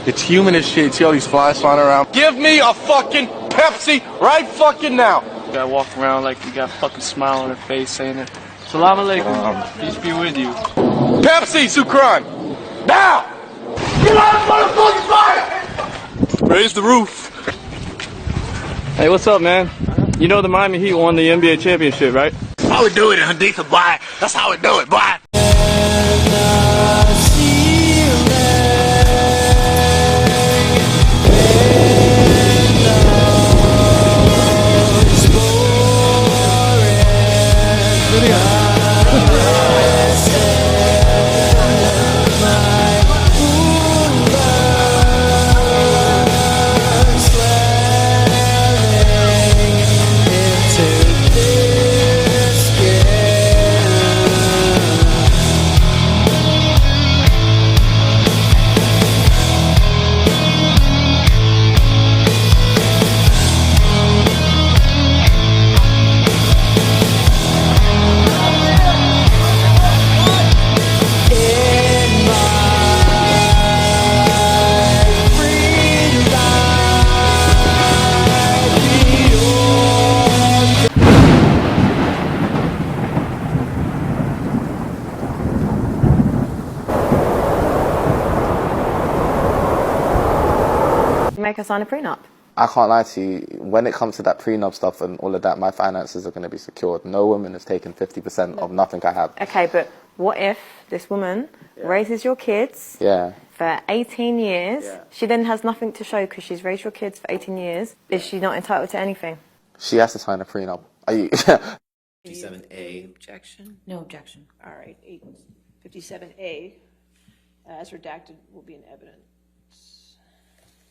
It's humid as shit. See all these flies flying around? Give me a fucking Pepsi right fucking now. You gotta walk around like you got a fucking smile on your face saying it. Salam alaikum. Peace be with you. Pepsi, Sukran. Now! Get out of the motherfucking fire! Raise the roof. Hey, what's up, man? You know the Miami Heat won the NBA championship, right? How we do it in Haditha, boy. That's how we do it, boy. Make us sign a prenup. I can't lie to you, when it comes to that prenup stuff and all of that, my finances are going to be secured. No woman has taken 50% of nothing I have. Okay, but what if this woman raises your kids for 18 years? She then has nothing to show because she's raised your kids for 18 years. Is she not entitled to anything? She has to sign a prenup. Are you? 57A. Objection? No objection. All right. 57A, as redacted, will be in evidence.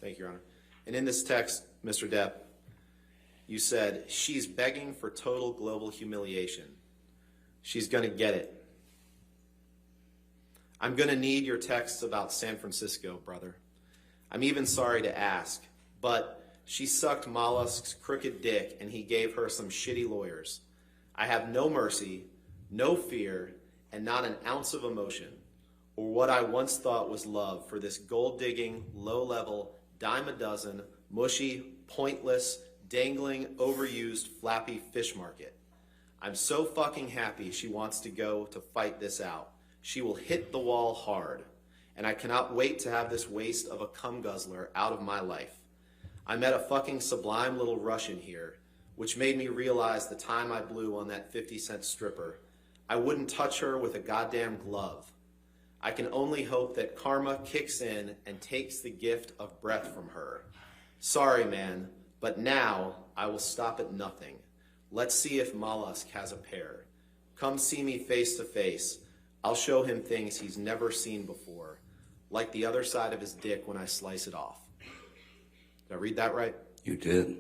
Thank you, Your Honor. And in this text, Mr. Depp, you said, she's begging for total global humiliation. She's going to get it. I'm going to need your texts about San Francisco, brother. I'm even sorry to ask, but she sucked Mollusk's crooked dick and he gave her some shitty lawyers. I have no mercy, no fear, and not an ounce of emotion, or what I once thought was love for this gold-digging, low-level, dime a dozen, mushy, pointless, dangling, overused, flappy fish market. I'm so fucking happy she wants to go to fight this out. She will hit the wall hard, and I cannot wait to have this waste of a cum guzzler out of my life. I met a fucking sublime little Russian here, which made me realize the time I blew on that 50-cent stripper. I wouldn't touch her with a goddamn glove. I can only hope that karma kicks in and takes the gift of breath from her. Sorry, man, but now I will stop at nothing. Let's see if Mollusk has a pair. Come see me face to face. I'll show him things he's never seen before, like the other side of his dick when I slice it off. Did I read that right? You did.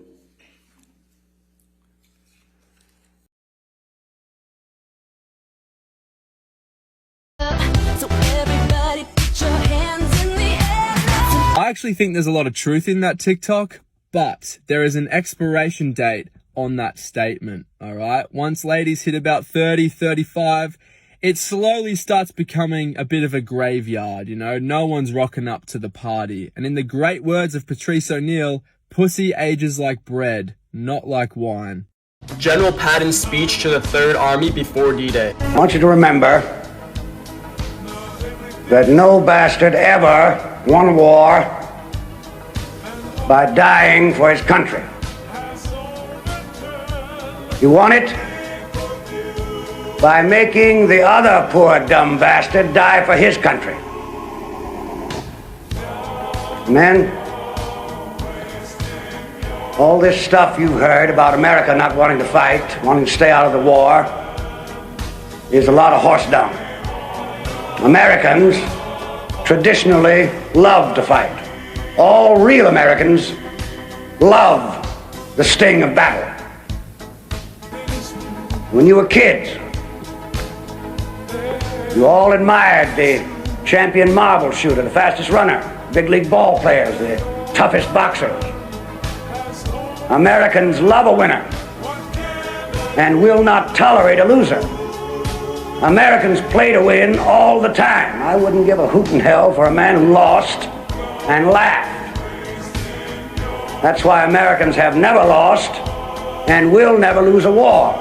I actually think there's a lot of truth in that TikTok, but there is an expiration date on that statement, all right? Once ladies hit about 30, 35, it slowly starts becoming a bit of a graveyard, you know? No one's rocking up to the party. And in the great words of Patrice O'Neill, pussy ages like bread, not like wine. General Patton's speech to the Third Army before D-Day. I want you to remember that no bastard ever won a war by dying for his country. He won it by making the other poor dumb bastard die for his country. Men, all this stuff you've heard about America not wanting to fight, wanting to stay out of the war, is a lot of horse dung. Americans traditionally love to fight. All real Americans love the sting of battle. When you were kids, you all admired the champion marble shooter, the fastest runner, big league ball players, the toughest boxers. Americans love a winner and will not tolerate a loser. Americans play to win all the time. I wouldn't give a hoot in hell for a man who lost and laughed. That's why Americans have never lost and will never lose a war,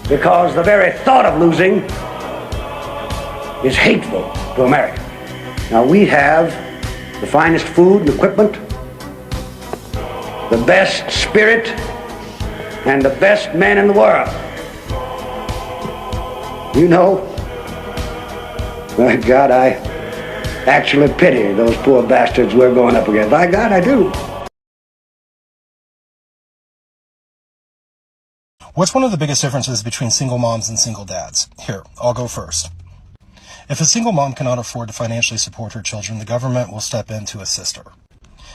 because the very thought of losing is hateful to America. Now, we have the finest food and equipment, the best spirit, and the best men in the world. You know, my God, I actually pity those poor bastards we're going up against. My God, I do. What's one of the biggest differences between single moms and single dads? Here, I'll go first. If a single mom cannot afford to financially support her children, the government will step in to assist her.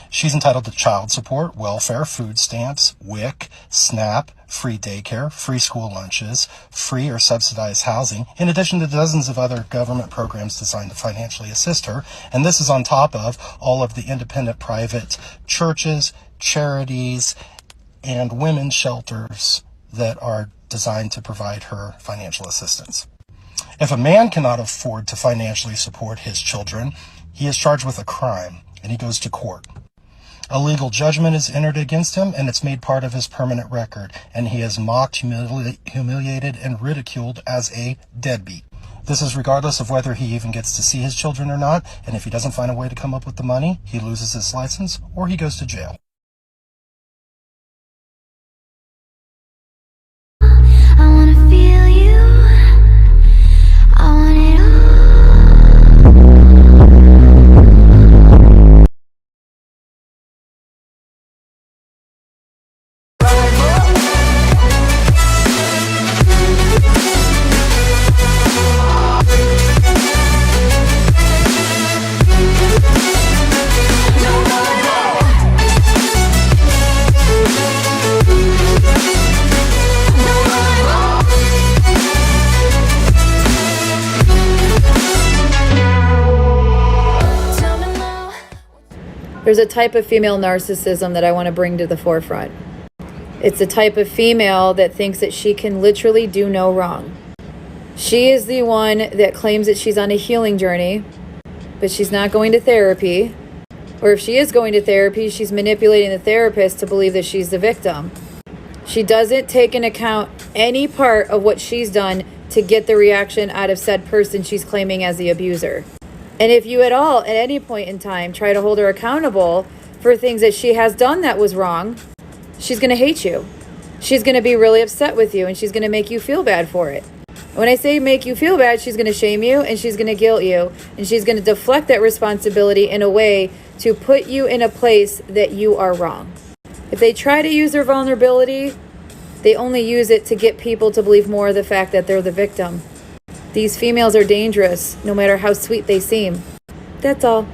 She's entitled to child support, welfare, food stamps, WIC, SNAP, free daycare, free school lunches, free or subsidized housing, in addition to dozens of other government programs designed to financially assist her. And this is on top of all of the independent private churches, charities, and women's shelters that are designed to provide her financial assistance. If a man cannot afford to financially support his children, he is charged with a crime and he goes to court. A legal judgment is entered against him and it's made part of his permanent record, and he is mocked, humiliated, and ridiculed as a deadbeat. This is regardless of whether he even gets to see his children or not, and if he doesn't find a way to come up with the money, he loses his license or he goes to jail. I wanna feel you. I want it all. There's a type of female narcissism that I want to bring to the forefront. It's a type of female that thinks that she can literally do no wrong. She is the one that claims that she's on a healing journey, but she's not going to therapy. Or if she is going to therapy, she's manipulating the therapist to believe that she's the victim. She doesn't take into account any part of what she's done to get the reaction out of said person she's claiming as the abuser. And if you at all, at any point in time, try to hold her accountable for things that she has done that was wrong, she's going to hate you. She's going to be really upset with you, and she's going to make you feel bad for it. When I say make you feel bad, she's going to shame you, and she's going to guilt you, and she's going to deflect that responsibility in a way to put you in a place that you are wrong. If they try to use their vulnerability, they only use it to get people to believe more of the fact that they're the victim. These females are dangerous, no matter how sweet they seem. That's all.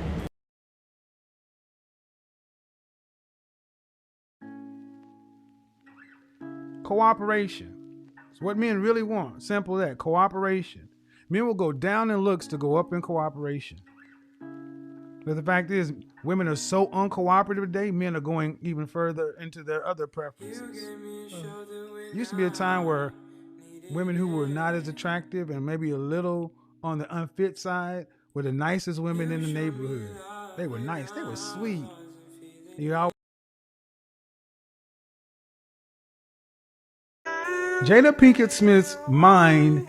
Cooperation. It's what men really want. Simple as that. Cooperation. Men will go down in looks to go up in cooperation. But the fact is, women are so uncooperative today, men are going even further into their other preferences. Used to be a time where women who were not as attractive and maybe a little on the unfit side were the nicest women in the neighborhood. They were nice. They were sweet. You know, Jada Pinkett Smith's mind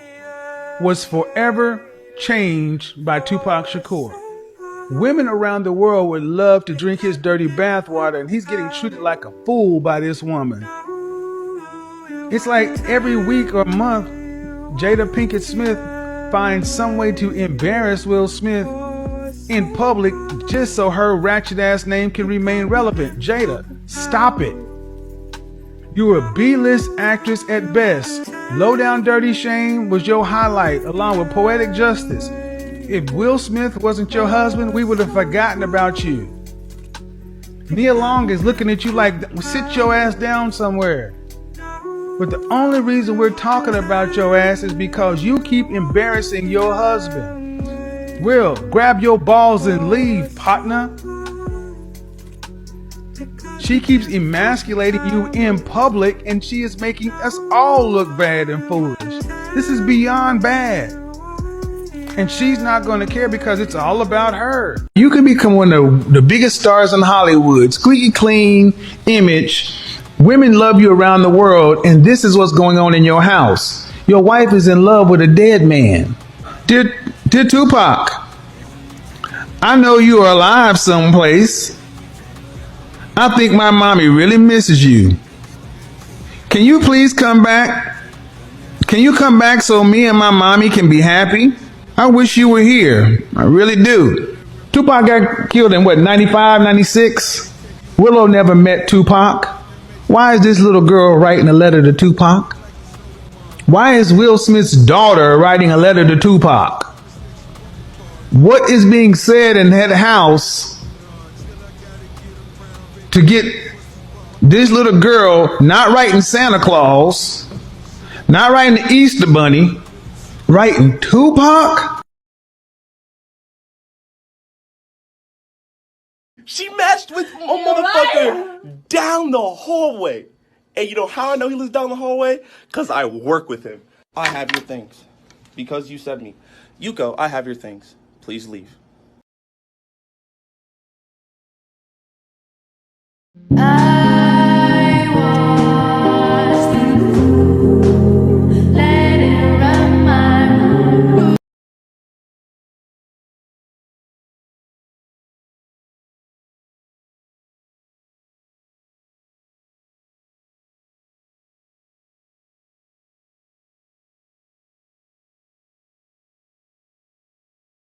was forever changed by Tupac Shakur. Women around the world would love to drink his dirty bathwater, and he's getting treated like a fool by this woman. It's like every week or month, Jada Pinkett Smith finds some way to embarrass Will Smith in public just so her ratchet ass name can remain relevant. Jada, stop it. You're a B-list actress at best. Low Down Dirty Shame was your highlight, along with Poetic Justice. If Will Smith wasn't your husband, we would have forgotten about you. Nia Long is looking at you like, sit your ass down somewhere. But the only reason we're talking about your ass is because you keep embarrassing your husband. Will, grab your balls and leave, partner. She keeps emasculating you in public, and she is making us all look bad and foolish. This is beyond bad. and she's not going to care because it's all about her. You can become one of the biggest stars in Hollywood, squeaky clean image. Women love you around the world, and this is what's going on in your house. Your wife is in love with a dead man. Dear Tupac, I know you are alive someplace. I think my mommy really misses you. Can you please come back? Can you come back so me and my mommy can be happy? I wish you were here. I really do. Tupac got killed in what, 95, 96? Willow never met Tupac. Why is this little girl writing a letter to Tupac? Why is Will Smith's daughter writing a letter to Tupac? What is being said in that house to get this little girl not writing Santa Claus, not writing the Easter Bunny, writing Tupac? She matched with a motherfucker down the hallway. And you know how I know he lives down the hallway? Because I work with him. I have your things. Because you said me. You go, I have your things. Please leave.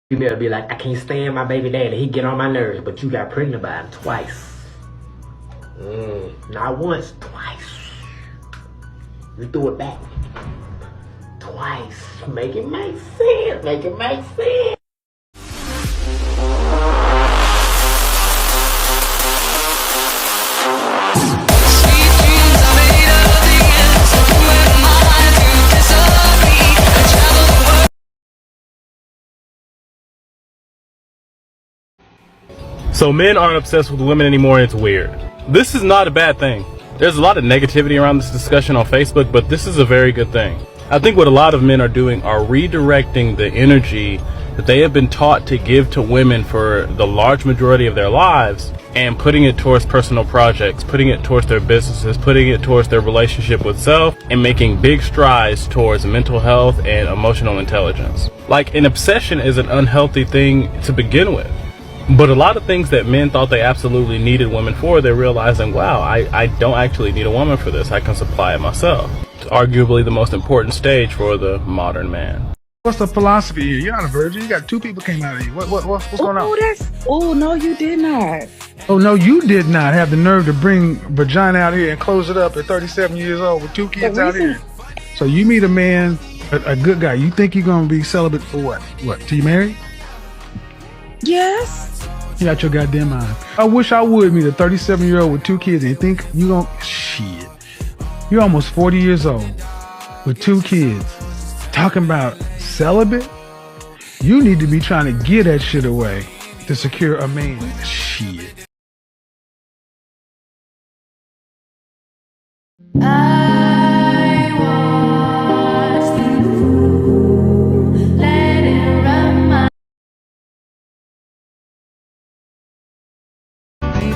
Female be like, I can't stand my baby daddy. He get on my nerves, but you got pregnant by him twice. Not once, twice. You threw it back. Twice. Make it make sense. Make it make sense. So men aren't obsessed with women anymore, and it's weird. This is not a bad thing. There's a lot of negativity around this discussion on Facebook, but this is a very good thing. I think what a lot of men are doing are redirecting the energy that they have been taught to give to women for the large majority of their lives and putting it towards personal projects, putting it towards their businesses, putting it towards their relationship with self, and making big strides towards mental health and emotional intelligence. Like, an obsession is an unhealthy thing to begin with. But a lot of things that men thought they absolutely needed women for, they're realizing, wow, I don't actually need a woman for this. I can supply it myself. It's arguably the most important stage for the modern man. What's the philosophy here? You're not a virgin. You got two people came out of you. What's going on? Oh, no, you did not. Oh, no, you did not have the nerve to bring vagina out here and close it up at 37 years old with two kids out here. So you meet a man, a good guy. You think you're going to be celibate for what? What, till you married? Yes. You got your goddamn mind. I wish I would meet a 37-year-old with two kids and think you gon' shit. You're almost 40 years old with two kids talking about celibate? You need to be trying to get that shit away to secure a man. Shit.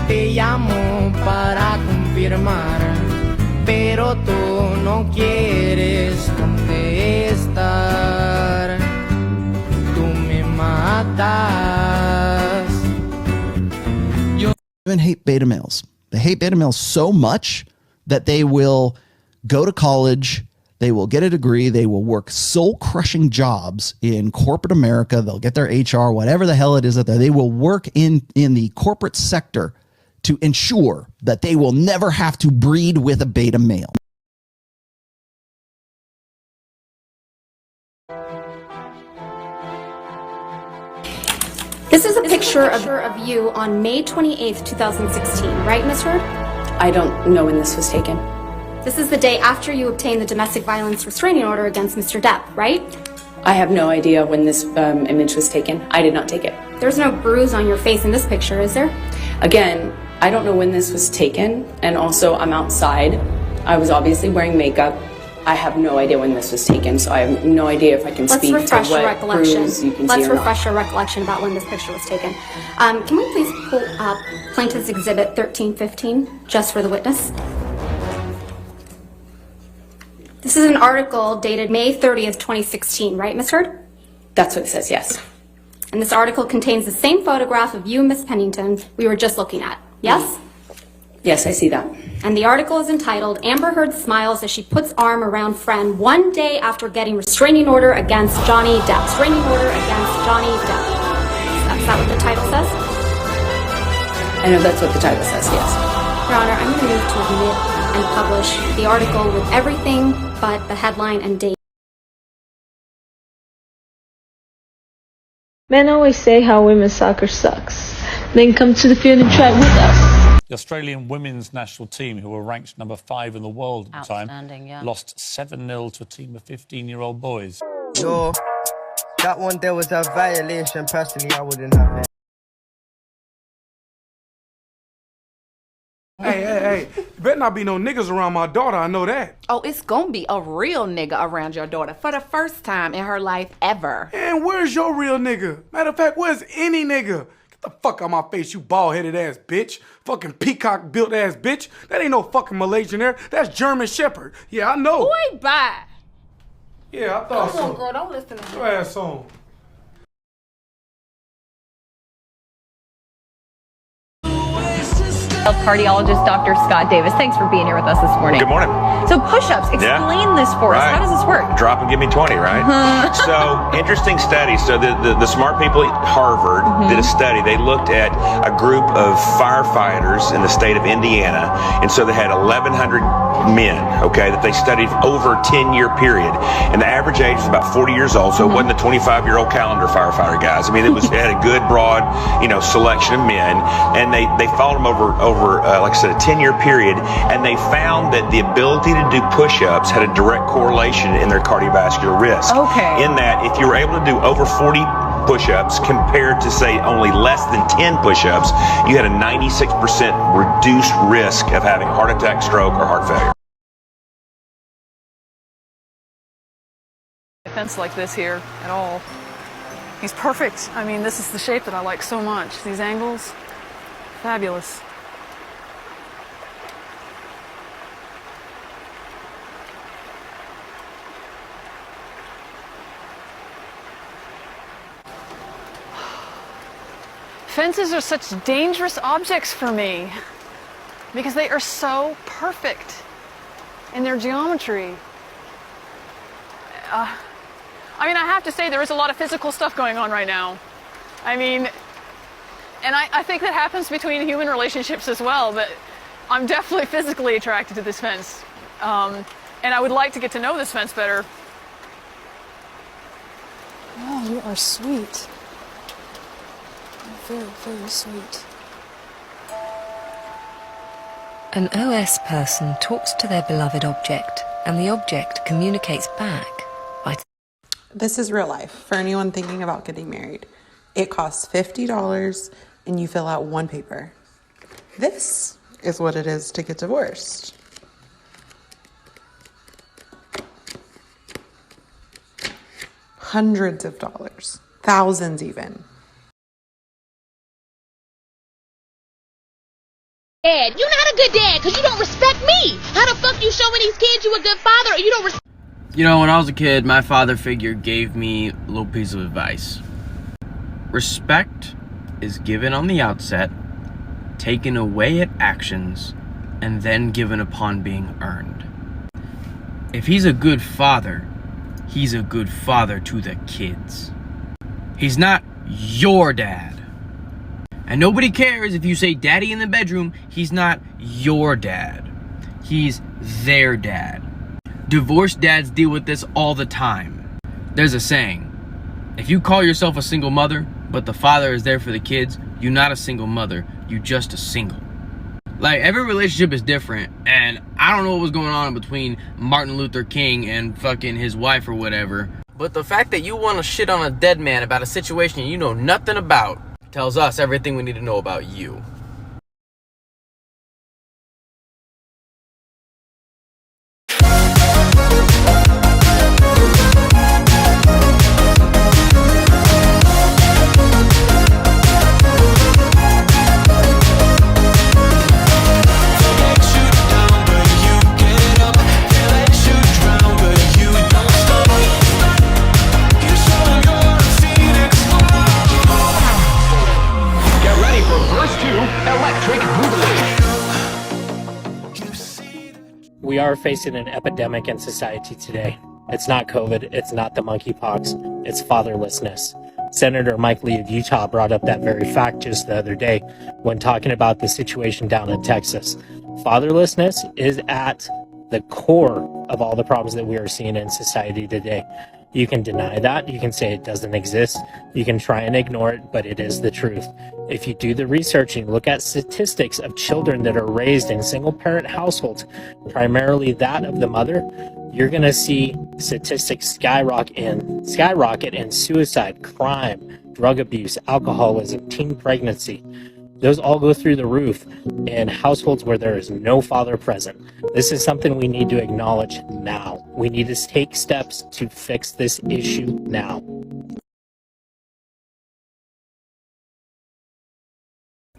Te llamo para confirmar, pero tú no quieres contestar. Tú me matas. Women hate beta males. They hate beta males so much that they will go to college, they will get a degree, they will work soul-crushing jobs in corporate America, they'll get their HR, whatever the hell it is that they will work in the corporate sector to ensure that they will never have to breed with a beta male. This is a picture of you on May 28th, 2016, right, Ms. Heard? I don't know when this was taken. This is the day after you obtained the domestic violence restraining order against Mr. Depp, right? I have no idea when this image was taken. I did not take it. There's no bruise on your face in this picture, is there? Again, I don't know when this was taken, and also I'm outside. I was obviously wearing makeup. I have no idea when this was taken, so I have no idea if I can speak to what proofs you can see Let's or refresh not. your recollection about when this picture was taken. Can we please pull up Plaintiff's Exhibit 1315, just for the witness? This is an article dated May 30th, 2016, right, Ms. Heard? That's what it says, yes. And this article contains the same photograph of you and Miss Pennington we were just looking at, yes? Yes, I see that. And the article is entitled, Amber Heard Smiles as She Puts Arm Around Friend One Day After Getting Restraining Order Against Johnny Depp. Restraining Order Against Johnny Depp. Is that what the title says? I know that's what the title says, yes. Your Honor, I'm going to move to admit and publish the article with everything but the headline and date. Men always say how women's soccer sucks. Then come to the field and try with us. The Australian women's national team, who were ranked number 5 in the world at the time, lost 7-0 to a team of 15-year-old boys. Yo, that one there was a violation. Personally, I wouldn't have it. Hey, better not be no niggas around my daughter, I know that. Oh, it's gonna be a real nigga around your daughter for the first time in her life ever. And where's your real nigga? Matter of fact, where's any nigga? Get the fuck out my face, you bald-headed ass bitch. Fucking peacock-built ass bitch. That ain't no fucking Malaysian there. That's German Shepherd. Yeah, I know. Boy, bye. Yeah, I thought so. Come on, girl, don't listen to me. Your ass on. Cardiologist Dr. Scott Davis. Thanks for being here with us this morning. Good morning. So push-ups, explain this for us. Right. How does this work? Drop and give me 20, right? So, interesting study. So the smart people at Harvard did a study. They looked at a group of firefighters in the state of Indiana. And so they had 1,100 men, okay, that they studied over a 10-year period. And the average age was about 40 years old, so it wasn't the 25-year-old calendar firefighter guys. I mean, it had a good, broad, selection of men. And they followed them over like I said, a 10-year period, and they found that the ability to do push-ups had a direct correlation in their cardiovascular risk. Okay. In that, if you were able to do over 40 push-ups compared to, say, only less than 10 push-ups, you had a 96% reduced risk of having heart attack, stroke, or heart failure. Fence like this here at all. He's perfect. I mean, this is the shape that I like so much. These angles, fabulous. Fences are such dangerous objects for me because they are so perfect in their geometry. I mean, I have to say there is a lot of physical stuff going on right now. I mean, and I think that happens between human relationships as well, but I'm definitely physically attracted to this fence. And I would like to get to know this fence better. Oh, you are sweet. Very, very sweet. An OS person talks to their beloved object, and the object communicates back by... This is real life for anyone thinking about getting married. It costs $50 and you fill out one paper. This is what it is to get divorced. Hundreds of dollars, thousands even. Dad, you're not a good dad because you don't respect me. How the fuck you showing these kids you a good father or you don't respect? You know, when I was a kid, my father figure gave me a little piece of advice. Respect is given on the outset, taken away at actions, and then given upon being earned. If he's a good father, he's a good father to the kids. He's not your dad. And nobody cares if you say daddy in the bedroom, he's not your dad. He's their dad. Divorced dads deal with this all the time. There's a saying, if you call yourself a single mother, but the father is there for the kids, you're not a single mother, you're just a single. Like, every relationship is different, and I don't know what was going on between Martin Luther King and fucking his wife or whatever, but the fact that you want to shit on a dead man about a situation you know nothing about tells us everything we need to know about you. We are facing an epidemic in society today. It's not COVID, it's not the monkeypox, it's fatherlessness. Senator Mike Lee of Utah brought up that very fact just the other day when talking about the situation down in Texas. Fatherlessness is at the core of all the problems that we are seeing in society today. You can deny that, you can say it doesn't exist, you can try and ignore it, but it is the truth. If you do the research and look at statistics of children that are raised in single-parent households, primarily that of the mother, you're going to see statistics skyrocket in suicide, crime, drug abuse, alcoholism, teen pregnancy. Those all go through the roof in households where there is no father present. This is something we need to acknowledge now. We need to take steps to fix this issue now.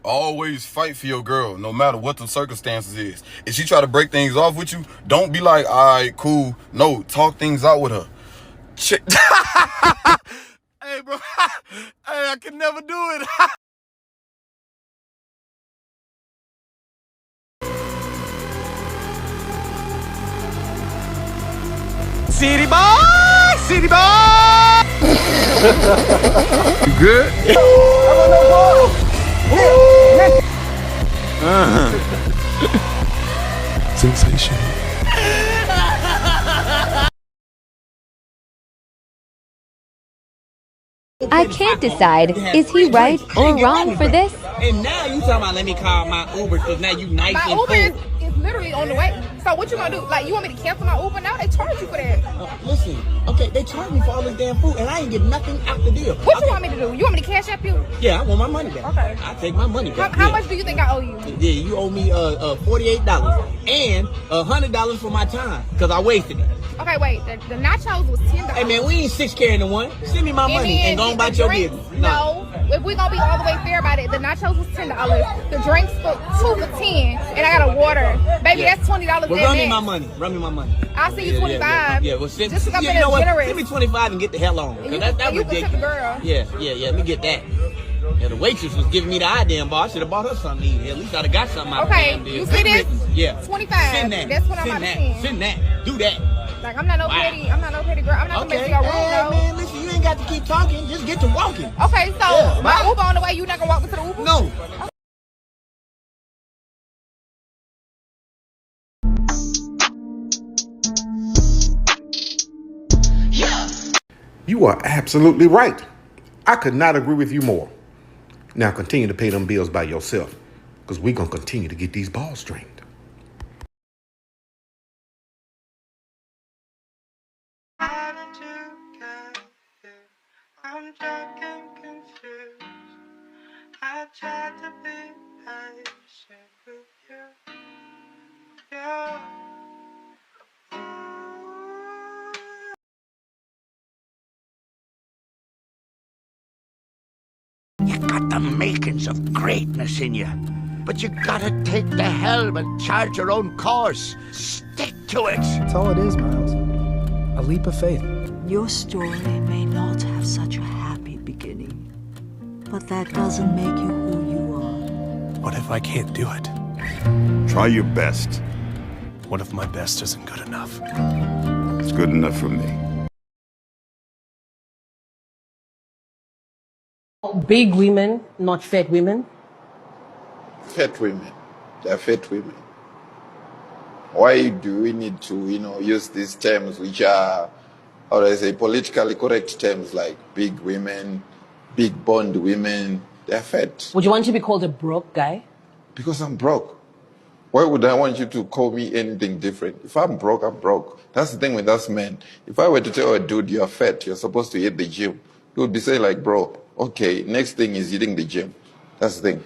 Always fight for your girl, no matter what the circumstances is. If she try to break things off with you, don't be like, all right, cool. No, talk things out with her. Hey, bro. Hey, I can never do it. City boy! City boy! You good? Sensation. I can't decide, is he right or wrong for this? And now you talking about let me call my Uber because now you nice my and Uber cool. is literally on the way. So what you gonna do? Like, you want me to cancel my Uber now? They charge you for that. Listen, okay, they charge me for all this damn food and I ain't get nothing out the deal. What you want me to do? You want me to cash app you? Yeah, I want my money back. Okay. I take my money back. How much do you think I owe you? Yeah, you owe me $48 and $100 for my time because I wasted it. Okay, wait. The nachos was $10. Hey man, we ain't 6 carrying the one. Send me my money and go on about your business. No, if we gonna be all the way fair about it, the nachos was $10. The drinks for 2 for $10, and I got a water. Baby, that's $20. Well, run me my money. Run me my money. I'll send you 25. Yeah, well, send, just because you I'm know what? generous. Send me 25 and get the hell on. That you ridiculous. can tip the girl. Yeah. Let me get that. Yeah, the waitress was giving me the idea, boss. I should have bought her something to eat. At least I'd have got something out of Okay, the damn deal. you see this? Yeah. 25. Send that. That's what I'm about to send. Send that. Do that. Like, I'm not no petty girl. I'm not gonna make you a room, though. Man, listen, you ain't got to keep talking. Just get to walking. Okay, so my Uber on the way. You not gonna walk me to the Uber? No. You are absolutely right. I could not agree with you more. Now continue to pay them bills by yourself, because we're going to continue to get these balls strained. I'm drunk and confused. I tried to be patient with you. Yeah. You got the makings of greatness in you, but you gotta take the helm and charge your own course. Stick to it. That's all it is, Miles. A leap of faith. Your story may not have such a happy beginning, but that doesn't make you who you are. What if I can't do it? Try your best. What if my best isn't good enough? It's good enough for me. Big women, not fat women. Fat women. They're fat women. Why do we need to, use these terms which are, how do I say, politically correct terms like big women, big boned women? They're fat. Would you want to be called a broke guy? Because I'm broke. Why would I want you to call me anything different? If I'm broke, I'm broke. That's the thing with us men. If I were to tell a dude you're fat, you're supposed to hit the gym, he would be saying like, bro, okay, next thing is hitting the gym. That's the thing.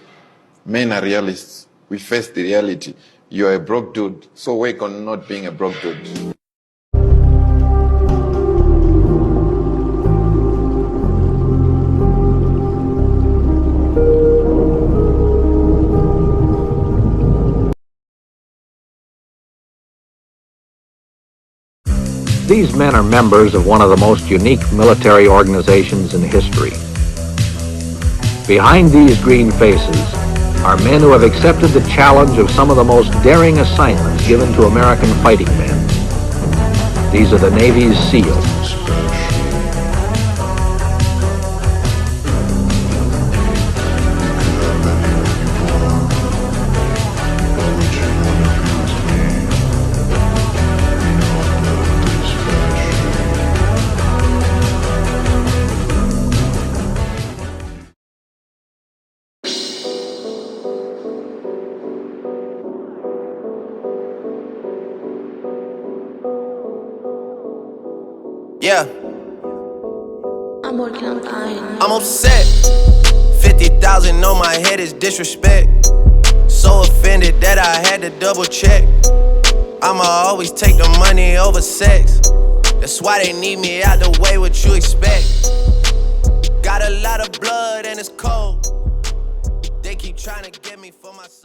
Men are realists. We face the reality. You're a broke dude, so work on not being a broke dude. These men are members of one of the most unique military organizations in history. Behind these green faces are men who have accepted the challenge of some of the most daring assignments given to American fighting men. These are the Navy's SEALs. Yeah. I'm working on dying. I'm upset. 50,000 on my head is disrespect. So offended that I had to double check. I'ma always take the money over sex. That's why they need me out the way, what you expect. Got a lot of blood and it's cold. They keep trying to get me for my soul.